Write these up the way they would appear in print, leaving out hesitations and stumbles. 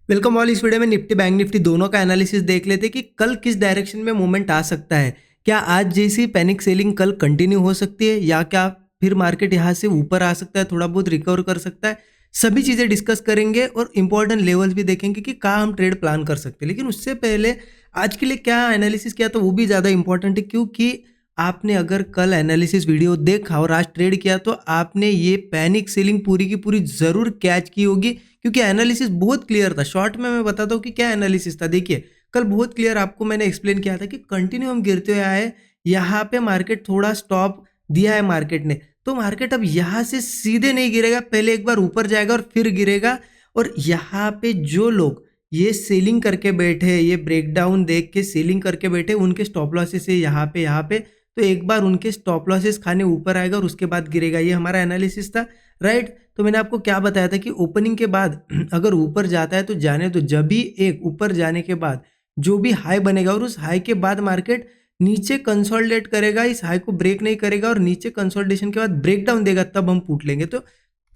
Welcome all. इस video में Nifty bank Nifty दोनों का एनालिसिस देख लेते हैं कि कल किस डायरेक्शन में मूवमेंट आ सकता है। क्या आज जैसी पैनिक सेलिंग कल कंटिन्यू हो सकती है या क्या फिर मार्केट यहाँ से ऊपर आ सकता है, थोड़ा बहुत रिकवर कर सकता है। सभी चीज़ें डिस्कस करेंगे और इंपॉर्टेंट लेवल्स भी देखेंगे कि कहाँ हम ट्रेड प्लान कर सकते हैं। लेकिन उससे पहले आज के लिए क्या एनालिसिस किया तो वो भी ज़्यादा इंपॉर्टेंट है, क्योंकि आपने अगर कल एनालिसिस वीडियो देखा और आज ट्रेड किया तो आपने ये पैनिक सेलिंग पूरी की पूरी ज़रूर कैच की होगी, क्योंकि एनालिसिस बहुत क्लियर था। शॉर्ट में मैं बताता हूँ कि क्या एनालिसिस था। देखिए, कल बहुत क्लियर आपको मैंने एक्सप्लेन किया था कि कंटिन्यू हम गिरते हुए आए, यहाँ पे मार्केट थोड़ा स्टॉप दिया है मार्केट ने, तो मार्केट अब यहाँ से सीधे नहीं गिरेगा, पहले एक बार ऊपर जाएगा और फिर गिरेगा। और यहाँ पे जो लोग ये सेलिंग करके बैठे, ये ब्रेकडाउन देख के सेलिंग करके बैठे, उनके स्टॉप लॉसेस है यहाँ पे तो एक बार उनके स्टॉप लॉसेस खाने ऊपर आएगा और उसके बाद गिरेगा। ये हमारा एनालिसिस था, राइट। तो मैंने आपको क्या बताया था कि ओपनिंग के बाद अगर ऊपर जाता है तो जाने दो, जब भी एक ऊपर जाने के बाद जो भी हाई बनेगा और उस हाई के बाद मार्केट नीचे कंसोलिडेट करेगा, इस हाई को ब्रेक नहीं करेगा और नीचे कंसोलिडेशन के बाद ब्रेक डाउन देगा, तब हम पुट लेंगे। तो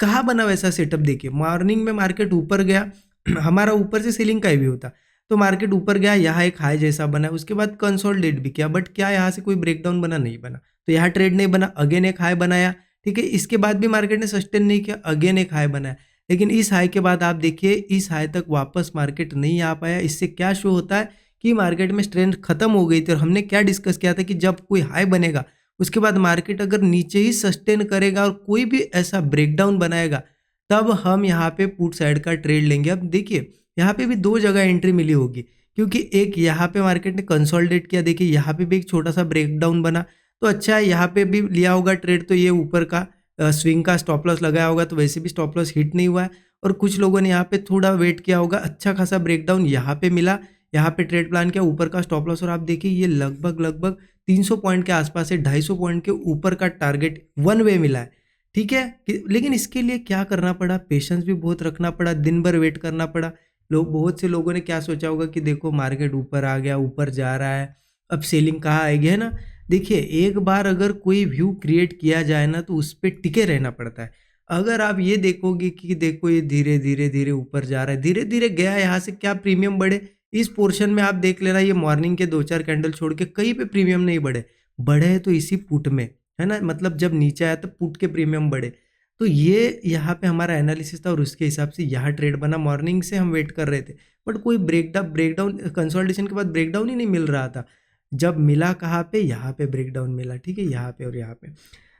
कहाँ बना वैसा सेटअप? देखिए, मॉर्निंग में मार्केट ऊपर गया, हमारा ऊपर से सेलिंग का ही भी होता, तो मार्केट ऊपर गया, यहाँ एक हाई जैसा बना, उसके बाद कंसोलिडेट भी किया, बट क्या यहाँ से कोई ब्रेकडाउन बना? नहीं बना। तो यहाँ ट्रेड नहीं बना, अगेन एक हाई बनाया, ठीक है। इसके बाद भी मार्केट ने सस्टेन नहीं किया, अगेन एक हाई बनाया, लेकिन इस हाई के बाद आप देखिए इस हाई तक वापस मार्केट नहीं आ पाया। इससे क्या शो होता है कि मार्केट में स्ट्रेंथ खत्म हो गई थी। और हमने क्या डिस्कस किया था कि जब कोई हाई बनेगा उसके बाद मार्केट अगर नीचे ही सस्टेन करेगा और कोई भी ऐसा ब्रेकडाउन बनाएगा, तब हम यहाँ पे पुट साइड का ट्रेड लेंगे। अब देखिए, यहाँ पे भी दो जगह एंट्री मिली होगी, क्योंकि एक यहाँ पे मार्केट ने कंसोलिडेट किया, देखिए यहाँ पे भी एक छोटा सा ब्रेकडाउन बना, तो अच्छा है, यहाँ पे भी लिया होगा ट्रेड, तो ये ऊपर का स्विंग का स्टॉप लॉस लगाया होगा, तो वैसे भी स्टॉप लॉस हिट नहीं हुआ है। और कुछ लोगों ने यहाँ पे थोड़ा वेट किया होगा, अच्छा खासा ब्रेकडाउन यहाँ पे मिला, यहाँ पे ट्रेड प्लान किया, ऊपर का स्टॉप लॉस, और आप देखिए ये लगभग 300 पॉइंट के आसपास है, 250 पॉइंट के ऊपर का टारगेट वन वे मिला है, ठीक है। लेकिन इसके लिए क्या करना पड़ा? पेशेंस भी बहुत रखना पड़ा, दिन भर वेट करना पड़ा। लोग, बहुत से लोगों ने क्या सोचा होगा कि देखो मार्केट ऊपर आ गया, ऊपर जा रहा है, अब सेलिंग कहाँ आएगी, है ना। देखिए, एक बार अगर कोई व्यू क्रिएट किया जाए ना तो उस पर टिके रहना पड़ता है। अगर आप ये देखोगे कि देखो ये धीरे धीरे धीरे ऊपर जा रहा है, धीरे धीरे गया, यहाँ से क्या प्रीमियम बढ़े? इस पोर्शन में आप देख लेना, ये मॉर्निंग के 2-4 कैंडल छोड़ के कहीं पे प्रीमियम नहीं बढ़े, बढ़े तो इसी पुट में, है ना। मतलब जब नीचे आया तो पुट के प्रीमियम बढ़े। तो ये यहाँ पे हमारा एनालिसिस था और उसके हिसाब से यहाँ ट्रेड बना। मॉर्निंग से हम वेट कर रहे थे, बट कोई ब्रेकडाउन कंसोलिडेशन के बाद ब्रेकडाउन ही नहीं मिल रहा था। जब मिला कहाँ पे? यहाँ पे ब्रेकडाउन मिला, ठीक है, यहाँ पे और यहाँ पे।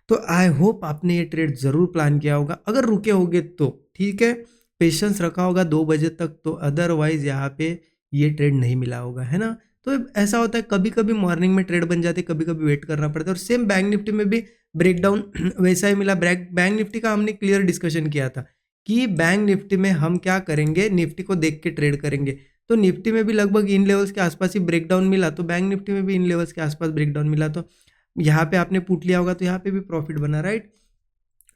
तो आई होप आपने ये ट्रेड ज़रूर प्लान किया होगा, अगर रुके होगे तो ठीक है, पेशेंस रखा होगा 2 बजे तक, तो अदरवाइज यहाँ पे ये ट्रेड नहीं मिला होगा, है ना। तो ऐसा होता है, कभी कभी मॉर्निंग में ट्रेड बन जाती है, कभी कभी वेट करना पड़ता है। और सेम बैंक निफ्टी में भी ब्रेकडाउन वैसा ही मिला। बैंक निफ्टी का हमने क्लियर डिस्कशन किया था कि बैंक निफ्टी में हम क्या करेंगे, निफ्टी को देख के ट्रेड करेंगे। तो निफ्टी में भी लगभग इन लेवल्स के आसपास ही ब्रेकडाउन मिला, तो बैंक निफ्टी में भी इन लेवल्स के आसपास ब्रेकडाउन मिला, तो यहाँ पे आपने पुट लिया होगा तो यहाँ पे भी प्रॉफिट बना, राइट।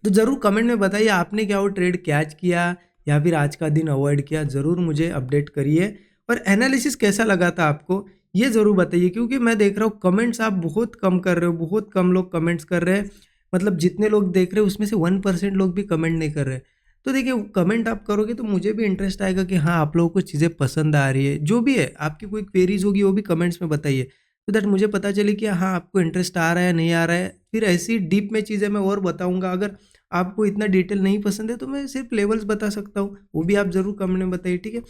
तो ज़रूर कमेंट में बताइए आपने क्या वो ट्रेड कैच किया या फिर आज का दिन अवॉइड किया, ज़रूर मुझे अपडेट करिए। और एनालिसिस कैसा लगा था आपको ये ज़रूर बताइए, क्योंकि मैं देख रहा हूँ कमेंट्स आप बहुत कम कर रहे हो, बहुत कम लोग कमेंट्स कर रहे हैं। मतलब जितने लोग देख रहे हैं उसमें से 1% लोग भी कमेंट नहीं कर रहे। तो देखिए, कमेंट आप करोगे तो मुझे भी इंटरेस्ट आएगा कि हाँ, आप लोगों को चीज़ें पसंद आ रही है। जो भी है, आपकी कोई क्वेरीज होगी वो भी कमेंट्स में बताइए, तो दैट मुझे पता चले कि हाँ, आपको इंटरेस्ट आ रहा है नहीं आ रहा है। फिर ऐसी डीप में चीज़ें मैं और बताऊंगा। अगर आपको इतना डिटेल नहीं पसंद है तो मैं सिर्फ लेवल्स बता सकता हूँ, वो भी आप ज़रूर कमेंट में बताइए, ठीक है।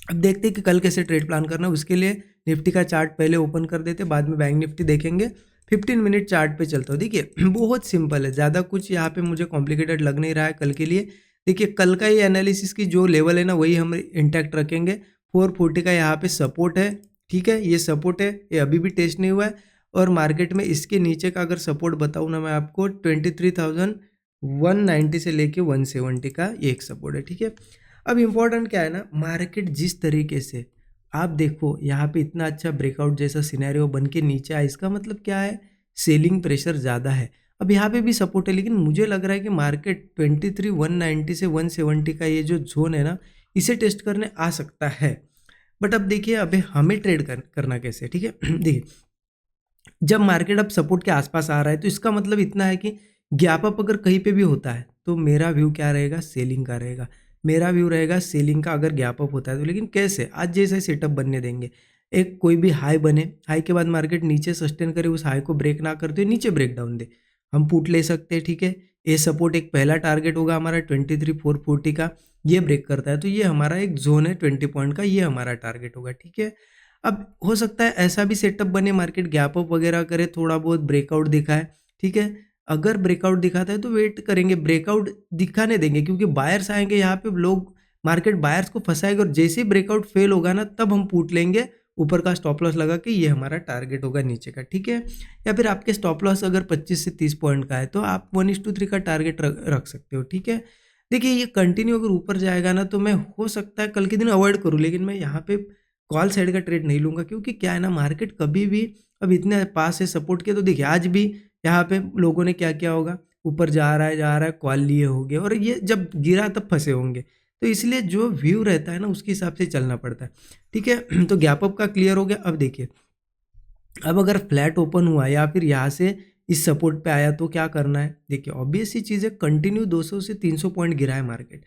अब देखते हैं कि कल कैसे ट्रेड प्लान करना है। उसके लिए निफ्टी का चार्ट पहले ओपन कर देते, बाद में बैंक निफ्टी देखेंगे। 15 मिनट चार्ट पे चलता हूँ। देखिए, बहुत सिंपल है, ज़्यादा कुछ यहाँ पे मुझे कॉम्प्लिकेटेड लग नहीं रहा है कल के लिए। देखिए, कल का ये एनालिसिस की जो लेवल है ना, वही हम इंटैक्ट रखेंगे। 440 का यहाँ पे सपोर्ट है, ठीक है, ये सपोर्ट है, ये अभी भी टेस्ट नहीं हुआ है। और मार्केट में इसके नीचे का अगर सपोर्ट बताऊँ ना मैं आपको, 23,190 से लेके 170 का ये एक सपोर्ट है, ठीक है। अब इम्पोर्टेंट क्या है ना, मार्केट जिस तरीके से, आप देखो यहाँ पे इतना अच्छा ब्रेकआउट जैसा सिनेरियो बन के नीचे आया, इसका मतलब क्या है? सेलिंग प्रेशर ज़्यादा है। अब यहाँ पे भी सपोर्ट है, लेकिन मुझे लग रहा है कि मार्केट 23,190 से 170 का ये जो जोन है ना, इसे टेस्ट करने आ सकता है। बट अब देखिए, अबे हमें ट्रेड करना कैसे, ठीक है। देखिए, जब मार्केट अब सपोर्ट के आसपास आ रहा है तो इसका मतलब इतना है कि गैप अप अगर कहीं पे भी होता है तो मेरा व्यू क्या रहेगा? सेलिंग का रहेगा। मेरा व्यू रहेगा सेलिंग का अगर गैप अप होता है तो। लेकिन कैसे? आज जैसे सेटअप बनने देंगे, एक कोई भी हाई बने, हाई के बाद मार्केट नीचे सस्टेन करे, उस हाई को ब्रेक ना करते हुए नीचे ब्रेक डाउन दे, हम पुट ले सकते हैं, ठीक है। ये सपोर्ट एक पहला टारगेट होगा हमारा 23,440 का, ये ब्रेक करता है तो ये हमारा एक जोन है 20 पॉइंट का, ये हमारा टारगेट होगा, ठीक है। अब हो सकता है ऐसा भी सेटअप बने, मार्केट गैप अप वगैरह करे, थोड़ा बहुत ब्रेकआउट दिखाए, ठीक है। अगर ब्रेकआउट दिखाता है तो वेट करेंगे, ब्रेकआउट दिखाने देंगे, क्योंकि बायर्स आएंगे यहाँ पे, लोग मार्केट बायर्स को फंसाएगा, और जैसे ही ब्रेकआउट फेल होगा ना तब हम पूट लेंगे ऊपर का स्टॉप लॉस लगा के, ये हमारा टारगेट होगा नीचे का, ठीक है। या फिर आपके स्टॉप लॉस अगर 25 से 30 पॉइंट का है तो आप 1:3 का टारगेट रख सकते हो, ठीक है। देखिए ये कंटिन्यू अगर ऊपर जाएगा ना तो मैं हो सकता है कल के दिन अवॉइड करूँ, लेकिन मैं यहाँ पे कॉल साइड का ट्रेड नहीं लूँगा, क्योंकि क्या है ना, मार्केट कभी भी अब इतने पास है सपोर्ट के, तो देखिए आज भी यहाँ पे लोगों ने क्या किया होगा, ऊपर जा रहा है, कॉल लिए होंगे, और ये जब गिरा तब फंसे होंगे। तो इसलिए जो व्यू रहता है ना उसके हिसाब से चलना पड़ता है, ठीक है। तो गैप अप का क्लियर हो गया। अब देखिए, अब अगर फ्लैट ओपन हुआ या फिर यहाँ से इस सपोर्ट पे आया तो क्या करना है? देखिए ऑब्वियस सी चीज़ है, कंटिन्यू 200 से 300 पॉइंट गिरा है मार्केट,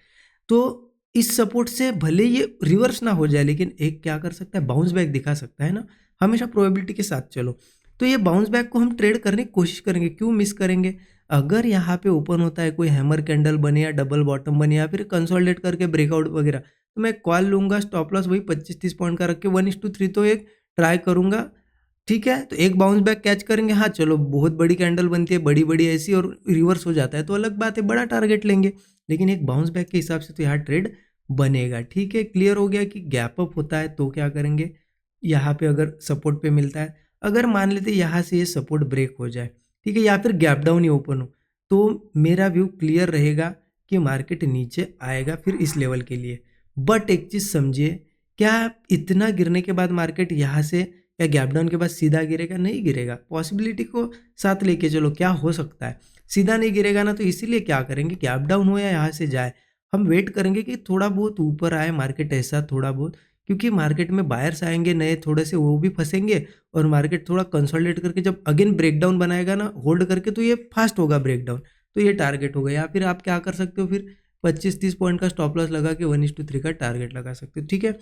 तो इस सपोर्ट से भले ये रिवर्स ना हो जाए, लेकिन एक क्या कर सकता है, बाउंस बैक दिखा सकता है ना, हमेशा प्रोबेबिलिटी के साथ चलो। तो ये बाउंस बैक को हम ट्रेड करने की कोशिश करेंगे, क्यों मिस करेंगे? अगर यहाँ पे ओपन होता है, कोई हैमर कैंडल बने या डबल बॉटम बने या फिर कंसोलिडेट करके ब्रेकआउट वगैरह, तो मैं कॉल लूंगा, स्टॉप लॉस वही 25-30 पॉइंट का रख के 1:3 तो एक ट्राई करूंगा, ठीक है। तो एक बाउंस बैक कैच करेंगे, हाँ चलो बहुत बड़ी कैंडल बनती है, बड़ी बड़ी ऐसी, और रिवर्स हो जाता है तो अलग बात है, बड़ा टारगेट लेंगे, लेकिन एक बाउंस बैक के हिसाब से तो यहाँ ट्रेड बनेगा, ठीक है। क्लियर हो गया कि गैप अप होता है तो क्या करेंगे, यहाँ पे अगर सपोर्ट पे मिलता है, अगर मान लेते यहाँ से ये सपोर्ट ब्रेक हो जाए, ठीक है, या फिर गैप डाउन ही ओपन हो, तो मेरा व्यू क्लियर रहेगा कि मार्केट नीचे आएगा फिर इस लेवल के लिए। बट एक चीज़ समझिए, क्या इतना गिरने के बाद मार्केट यहाँ से या गैप डाउन के बाद सीधा गिरेगा? नहीं गिरेगा। पॉसिबिलिटी को साथ लेके चलो, क्या हो सकता है, सीधा नहीं गिरेगा ना, तो इसीलिए क्या करेंगे, गैप डाउन हो या यहाँ से जाए, हम वेट करेंगे कि थोड़ा बहुत ऊपर आए मार्केट, ऐसा थोड़ा बहुत, क्योंकि मार्केट में बायर्स आएंगे नए थोड़े से, वो भी फंसेंगे, और मार्केट थोड़ा कंसोलिडेट करके जब अगेन ब्रेकडाउन बनाएगा ना होल्ड करके, तो ये फास्ट होगा ब्रेकडाउन, तो ये टारगेट होगा। या फिर आप क्या कर सकते हो, फिर 25-30 पॉइंट का स्टॉप लॉस लगा के 1:3 का टारगेट लगा सकते हो, ठीक है।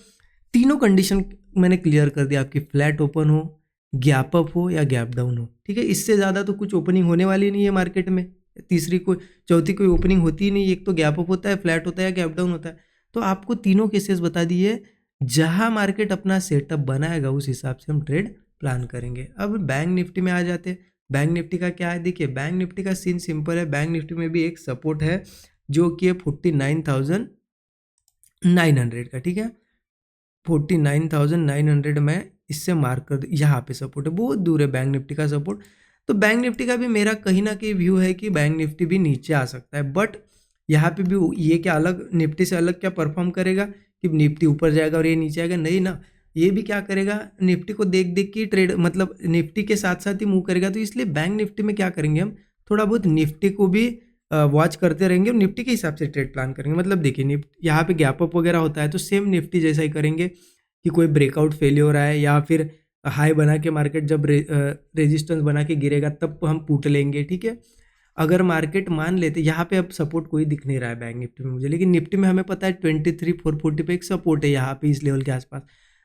तीनों कंडीशन मैंने क्लियर कर दिया आपकी, फ्लैट ओपन हो, गैप अप हो या गैप डाउन हो, ठीक है। इससे ज़्यादा तो कुछ ओपनिंग होने वाली नहीं है मार्केट में, तीसरी कोई चौथी कोई ओपनिंग होती ही नहीं, एक तो गैप अप होता है, फ्लैट होता है या गैप डाउन होता है। तो आपको तीनों केसेस बता दिए, जहां मार्केट अपना सेटअप बनाएगा उस हिसाब से हम ट्रेड प्लान करेंगे। अब बैंक निफ्टी में आ जाते हैं। बैंक निफ्टी का क्या है, देखिए बैंक निफ्टी का सीन सिंपल है, बैंक निफ्टी में भी एक सपोर्ट है जो कि है 49,900 का, ठीक है। 49,900 में इससे मार्क कर दो, यहाँ पे सपोर्ट है, बहुत दूर है बैंक निफ्टी का सपोर्ट। तो बैंक निफ्टी का भी मेरा कहीं ना कहीं व्यू है कि बैंक निफ्टी भी नीचे आ सकता है, बट यहाँ पे भी ये क्या अलग, निफ्टी से अलग क्या परफॉर्म करेगा कि निफ्टी ऊपर जाएगा और ये नीचे आएगा? नहीं ना, ये भी क्या करेगा, निफ्टी को देख देख के ट्रेड, मतलब निफ्टी के साथ साथ ही मूव करेगा। तो इसलिए बैंक निफ्टी में क्या करेंगे, हम थोड़ा बहुत निफ्टी को भी वॉच करते रहेंगे और निफ्टी के हिसाब से ट्रेड प्लान करेंगे। मतलब देखिए निफ्टी यहाँ पे गैप अप वगैरह होता है तो सेम निफ्टी जैसा ही करेंगे कि कोई ब्रेकआउट फेलियर हो रहा है या फिर हाई बना के मार्केट जब रेजिस्टेंस बना के गिरेगा तब हम पुट लेंगे, ठीक है। अगर मार्केट मान लेते, यहाँ पे अब सपोर्ट कोई दिख नहीं रहा है बैंक निफ्टी में मुझे, लेकिन निफ्टी में हमें पता है 23,440 पे एक सपोर्ट है यहाँ पे इस लेवल के आसपास।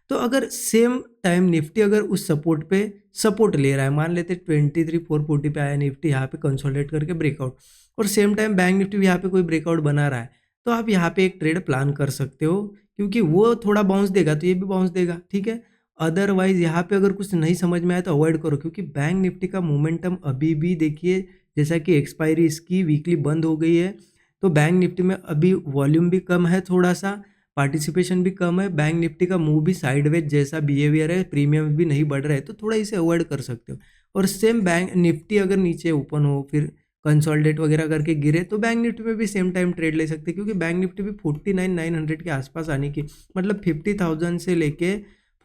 तो अगर सेम टाइम निफ्टी अगर उस सपोर्ट पे सपोर्ट ले रहा है, मान लेते 23,440 पे आया निफ्टी, यहाँ पे कंसोलिडेट करके ब्रेकआउट, और सेम टाइम बैंक निफ्टी भी यहाँ पे कोई ब्रेकआउट बना रहा है, तो आप यहाँ पे एक ट्रेड प्लान कर सकते हो, क्योंकि वो थोड़ा बाउंस देगा तो ये भी बाउंस देगा, ठीक है। अदरवाइज यहाँ पे अगर कुछ नहीं समझ में आया तो अवॉइड करो, क्योंकि बैंक निफ्टी का मोमेंटम अभी भी देखिए, जैसा कि एक्सपायरी इसकी वीकली बंद हो गई है, तो बैंक निफ्टी में अभी वॉल्यूम भी कम है, थोड़ा सा पार्टिसिपेशन भी कम है, बैंक निफ्टी का मूव भी साइडवेज जैसा बिहेवियर है, प्रीमियम भी नहीं बढ़ रहा है, तो थोड़ा इसे अवॉइड कर सकते हो। और सेम बैंक निफ्टी अगर नीचे ओपन हो फिर कंसोलिडेट वगैरह करके गिरे तो बैंक निफ्टी में भी सेम टाइम ट्रेड ले सकते हैं, क्योंकि बैंक निफ्टी भी 49,900 के आसपास आने की, मतलब 50,000 से लेके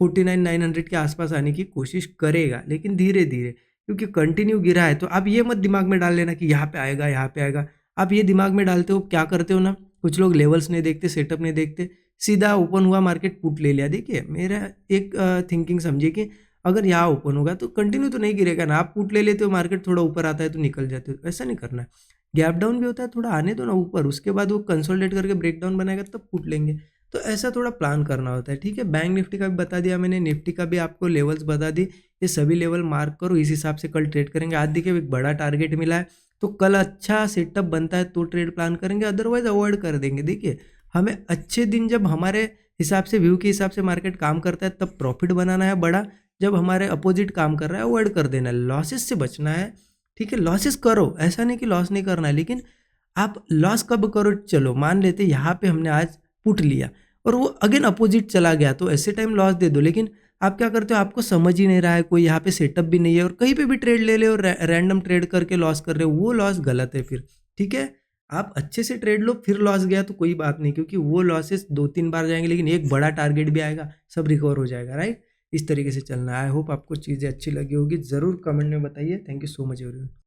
49,900 के आसपास आने की कोशिश करेगा, लेकिन धीरे धीरे, क्योंकि कंटिन्यू गिरा है। तो आप ये मत दिमाग में डाल लेना कि यहाँ पे आएगा यहाँ पे आएगा, आप ये दिमाग में डालते हो, क्या करते हो ना, कुछ लोग लेवल्स नहीं देखते, सेटअप नहीं देखते, सीधा ओपन हुआ मार्केट पुट ले लिया। देखिए मेरा एक थिंकिंग समझिए कि अगर यहाँ ओपन होगा तो कंटिन्यू तो नहीं गिरेगा ना, आप पुट ले लेते हो, मार्केट थोड़ा ऊपर आता है तो निकल जाते हो, ऐसा नहीं करना है। गैप डाउन भी होता है, थोड़ा आने दो ना ऊपर, उसके बाद वो कंसोलिडेट करके ब्रेक डाउन बनाएगा तब पुट लेंगे। तो ऐसा थोड़ा प्लान करना होता है, ठीक है। बैंक निफ्टी का भी बता दिया मैंने, निफ्टी का भी आपको लेवल्स बता दी, ये सभी लेवल मार्क करो, इस हिसाब से कल ट्रेड करेंगे। आज देखिए एक बड़ा टारगेट मिला है, तो कल अच्छा सेटअप बनता है तो ट्रेड प्लान करेंगे, अदरवाइज अवॉइड कर देंगे। देखिए हमें अच्छे दिन जब हमारे हिसाब से, व्यू के हिसाब से मार्केट काम करता है तब प्रॉफिट बनाना है बड़ा, जब हमारे अपोजिट काम कर रहा है अवॉइड कर देना है, लॉसेस से बचना है, ठीक है। लॉसेस करो, ऐसा नहीं कि लॉस नहीं करना है, लेकिन आप लॉस कब करो, चलो मान लेते यहाँ पे हमने आज पुट लिया और वो अगेन अपोजिट चला गया, तो ऐसे टाइम लॉस दे दो। लेकिन आप क्या करते हो, आपको समझ ही नहीं रहा है, कोई यहाँ पे सेटअप भी नहीं है और कहीं पे भी ट्रेड ले ले और रैंडम ट्रेड करके लॉस कर रहे हो, वो लॉस गलत है फिर, ठीक है। आप अच्छे से ट्रेड लो, फिर लॉस गया तो कोई बात नहीं, क्योंकि वो लॉसेस 2-3 बार जाएंगे, लेकिन एक बड़ा टारगेट भी आएगा, सब रिकवर हो जाएगा, राइट। इस तरीके से चलना है। आई होप आपको चीज़ें अच्छी लगी होगी, ज़रूर कमेंट में बताइए। Thank you so much everyone.